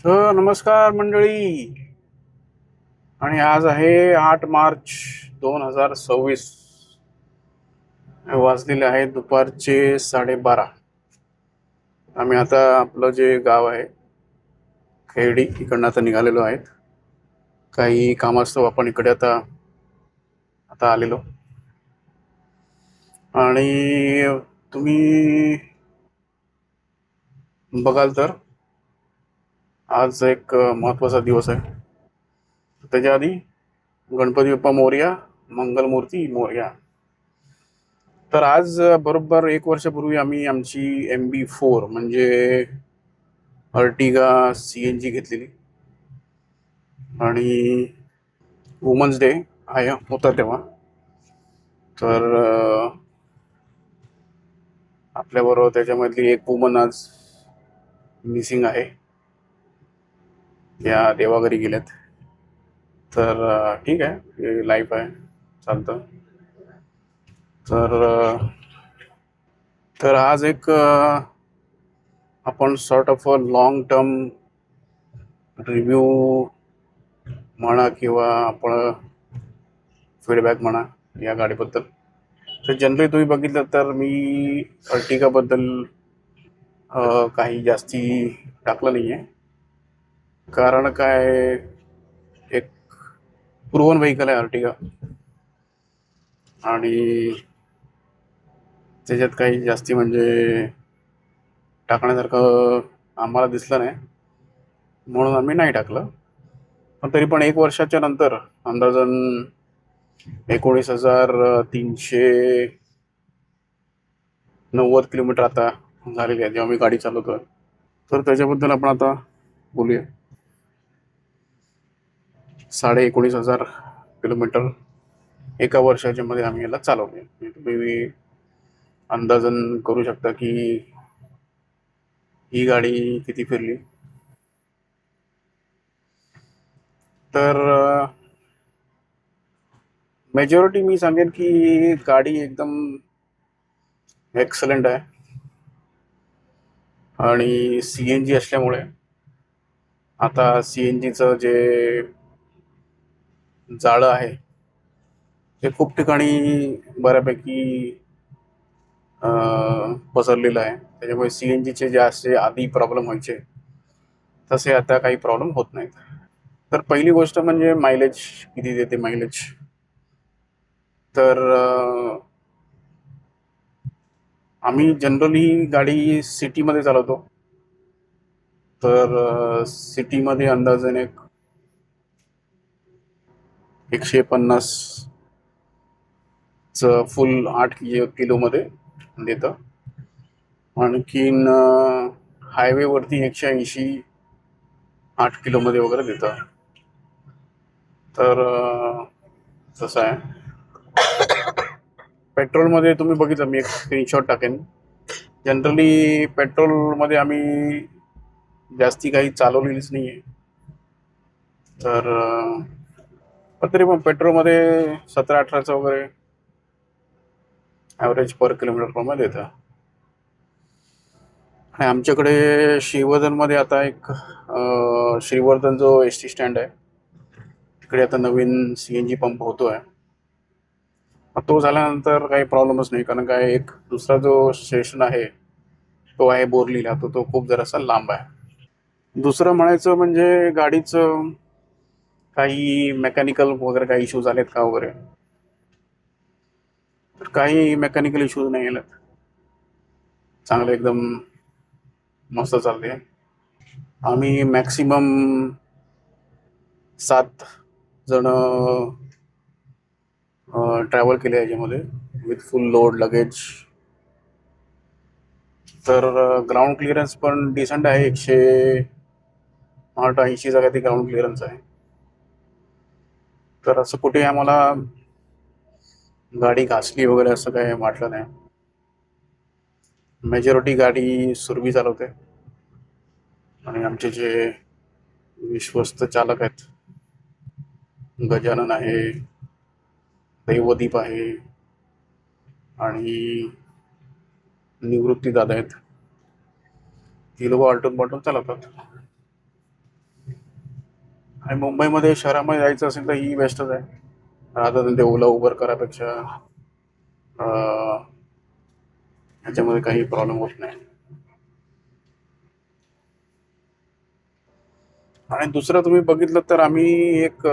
तर नमस्कार मंडळी. आणि आज आहे 8 मार्च 2026. वाजलेले आहेत दुपारचे 12:30. आम्ही आता आपलं जे गाव आहे खेर्डी इकडनं आता निघालेलो आहेत. काही कामास्तव आपण इकडे आता आता आलेलो. आणि तुम्ही बघाल तर आज एक महत्वाचा दिवस आहे. त्याच्या आधी गणपती बाप्पा मोरया, मंगलमूर्ती मोरया. तर आज बरोबर 1 वर्षापूर्वी आम्ही आमची MB4 म्हणजे अर्टिगा CNG घेतलेली. आणि वुमन्स डे आहे होता तेव्हा. तर आपल्याबरोबर त्याच्यामधली एक वुमन आज मिसिंग आहे. या देवाघरी गेल्यात. तर ठीक आहे, लाईफ आहे, चालतं. तर तर आज एक आपण sort of a long term review म्हणा किंवा आपण फीडबॅक म्हणा या गाडीबद्दल. तर जनरली तुम्ही बघितलं तर मी अर्टिगाबद्दल काही जास्ती टाकलं नाही आहे. कारण काय, एक प्रूव्हन व्हेकल आहे अर्टिगा आणि त्याच्यात काही जास्ती म्हणजे टाकण्यासारखं आम्हाला दिसलं नाही, म्हणून आम्ही नाही टाकलं. पण तरी पण 1 वर्षाच्या नंतर अंदाजन 19,390 किलोमीटर आता झालेली आहे जेव्हा मी गाडी चालवतोय. तर त्याच्याबद्दल आपण आता बोलूया. 19,500 किलोमीटर 1 वर्षाच्या मध्ये आम्ही याला चालवले. तुम्ही अंदाजन करू शकता की ही गाडी किती फिरली. तर मेजॉरिटी मी सांगेन की गाडी एकदम एक्सलंट आहे. आणि CNG असल्यामुळे आता CNGचं जे जाळं आहे ते खूप ठिकाणी बऱ्यापैकी पसरलेलं आहे. त्याच्यामुळे CNGचे जे असे आधी प्रॉब्लेम व्हायचे तसे आता काही प्रॉब्लेम होत नाहीत. तर पहिली गोष्ट म्हणजे मायलेज किती देते मायलेज. तर आम्ही जनरली गाडी सिटीमध्ये चालवतो. तर सिटीमध्ये अंदाजन एक 150 फुल 8 किलोमध्ये देतं. आणखीन हायवेवरती 180 8 किलोमध्ये वगैरे देतं. तर तसं आहे. पेट्रोलमध्ये तुम्ही बघितलं, मी एक स्क्रीनशॉट टाकेन. जनरली पेट्रोलमध्ये आम्ही जास्ती काही चालवलेलीच नाही आहे. तर पण तरी पण पेट्रोलमध्ये 17-18चं वगैरे ॲव्हरेज पर किलोमीटर प्रमाणे देतं. आणि आमच्याकडे श्रीवर्धनमध्ये आता एक श्रीवर्धन जो ST स्टँड आहे तिकडे आता नवीन CNG पंप होतोय. तो झाल्यानंतर काही प्रॉब्लेमच नाही, कारण काय एक दुसरा जो स्टेशन आहे तो आहे बोरलीला, तो खूप जरासा लांब आहे. दुसरं म्हणायचं म्हणजे गाडीचं काही मेकॅनिकल वगैरे काही इश्यूज आलेत का वगैरे. तर काही मेकॅनिकल इश्यूज नाही आलेत. चांगलं एकदम मस्त चालते. आम्ही मॅक्सिमम 7 जण ट्रॅव्हल केले याच्यामध्ये विथ फुल लोड लगेज. तर ग्राउंड क्लिअरन्स पण डिसेंट आहे. 180चा काहीतरी ग्राउंड क्लिअरन्स आहे. तर असं कुठे आम्हाला गाडी घासली वगैरे असं काही वाटलं नाही. मेजॉरिटी गाडी सुरभी चालवते. आणि आमचे जे विश्वस्त चालक आहेत, गजानन आहे, दैवदीप आहे आणि निवृत्ती दादा आहेत, ती लोक आलटून पालटून चालवतात. आणि मुंबईमध्ये शहरामध्ये जायचं असेल तर ही बेस्टच आहे. राहता ते ओला उबर करापेक्षा ह्याच्यामध्ये काही प्रॉब्लेम होत नाही. आणि दुसरं तुम्ही बघितलं तर आम्ही एक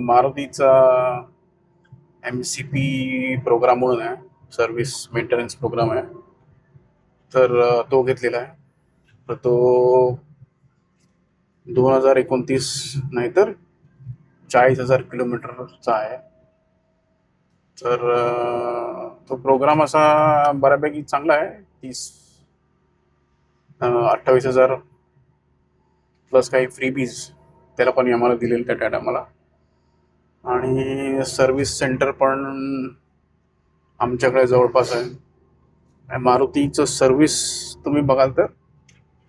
मारुतीचा MCP प्रोग्राम म्हणून आहे, सर्व्हिस मेंटेनन्स प्रोग्राम आहे. तर तो घेतलेला आहे. तर तो 2029 नाही तर 40,000 किलोमीटरचा आहे. तर तो प्रोग्राम असा बऱ्यापैकी चांगला आहे. 28,000 प्लस काही फ्रीबीज त्याला पण आम्हाला दिलेलं त्या टायमाला. आणि सर्व्हिस सेंटर पण आमच्याकडे जवळपास आहे. आणि मारुतीचं सर्व्हिस तुम्ही बघाल तर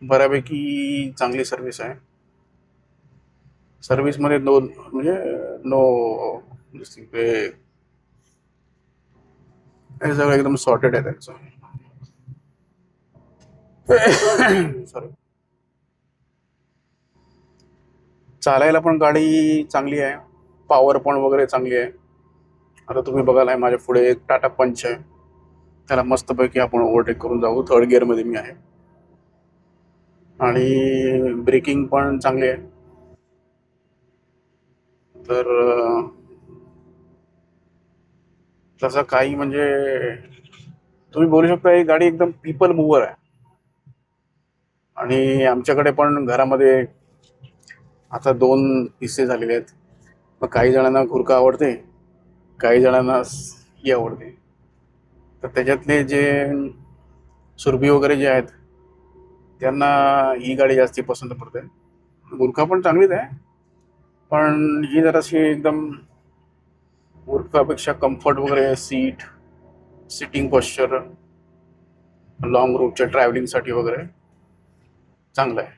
बऱ्यापैकी चांगली सर्व्हिस आहे. सर्व्हिसमध्ये म्हणजे नो हे सगळं एकदम सॉर्टेड आहे त्यांचं. सॉरी. चालायला पण गाडी चांगली आहे, पॉवर पण वगैरे चांगली आहे. आता तुम्ही बघाल आहे माझ्या पुढे एक टाटा पंच आहे, त्याला मस्तपैकी आपण ओव्हरटेक करून जाऊ. 3rd गिअरमध्ये मी आहे. आणि ब्रेकिंग पण चांगली आहे. तर तसं काही म्हणजे तुम्ही बोलू शकता ही गाडी एकदम पीपल मूव्हर आहे. आणि आमच्याकडे पण घरामध्ये आता 2 हिस्से झालेले आहेत. मग काही जणांना घुरका आवडते, काही जणांना ही आवडते. तर त्याच्यातले जे सुरभी वगैरे जे आहेत त्यांना ही गाडी जास्ती पसंत पडते. गुरखा पण चांगलीच आहे, पण ही जराशी एकदम गुरखापेक्षा कम्फर्ट वगैरे, सिटिंग पॉश्चर, लॉंग रूटच्या ट्रॅव्हलिंगसाठी वगैरे चांगलं आहे.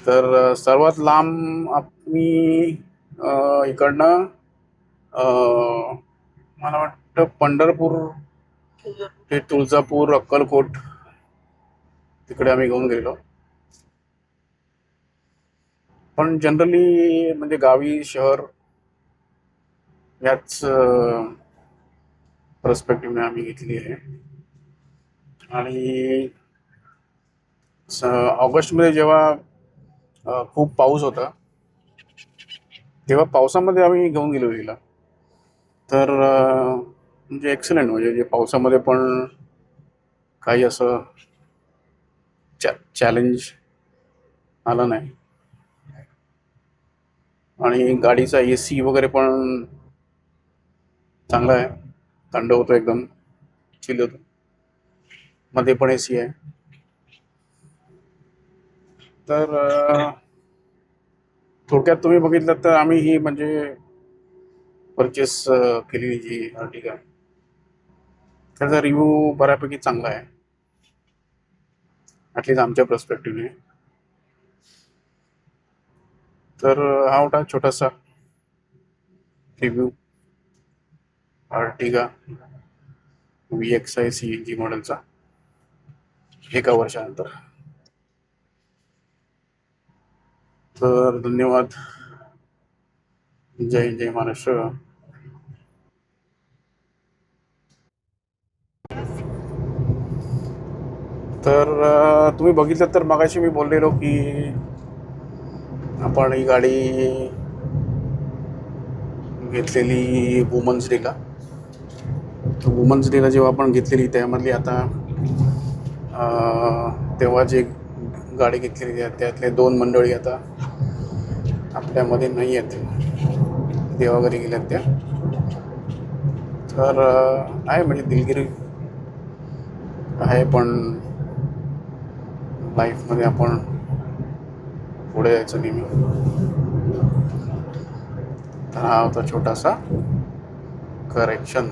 तर सर्वात लांब आम्ही इकडनं मला वाटतं पंढरपूर ते तुळजापूर, अक्कलकोट तिकडे आम्ही घेऊन गेलो. पण जनरली म्हणजे गावी शहर याच पर्स्पेक्टिव्हने आम्ही घेतली आहे. आणि ऑगस्टमध्ये जेव्हा खूप पाऊस होता तेव्हा पावसामध्ये आम्ही घेऊन गेलो तिला. तर म्हणजे एक्सलंट, म्हणजे जे पावसामध्ये पण काही असं चॅलेंज आलं नाही. आणि गाडीचा AC वगैरे पण चांगला आहे, थंड होतो एकदम, चिल होतो. मध्ये पण AC आहे. तर थोडक्यात तुम्ही बघितलं तर आम्ही ही म्हणजे परचेस केलेली जी अर्टिगा त्याचा रिव्ह्यू बऱ्यापैकी चांगला आहे, ॲटलीस्ट आमच्या पर्स्पेक्टिव्हने. तर हा होता छोटासा रिव्ह्यू अर्टिगा VXI CNG मॉडेलचा 1 वर्षानंतर. तर धन्यवाद. जय जय महाराष्ट्र. तर तुम्ही बघितलं तर मगाशी मी बोललेलो की आपण ही गाडी घेतलेली वुमन्स डेला. तर वुमन्स डेला जेव्हा आपण घेतलेली त्यामधली आता तेव्हा जे गाडी घेतलेली आहे त्यातले 2 मंडळी आता आपल्यामध्ये नाही आहेत, देवाघरी गेल्यात त्या. तर आहे म्हणजे दिलगिरी आहे, पण लाईफमध्ये आपण पुढे जायचं नेहमी. तर हा होता छोटासा करेक्शन.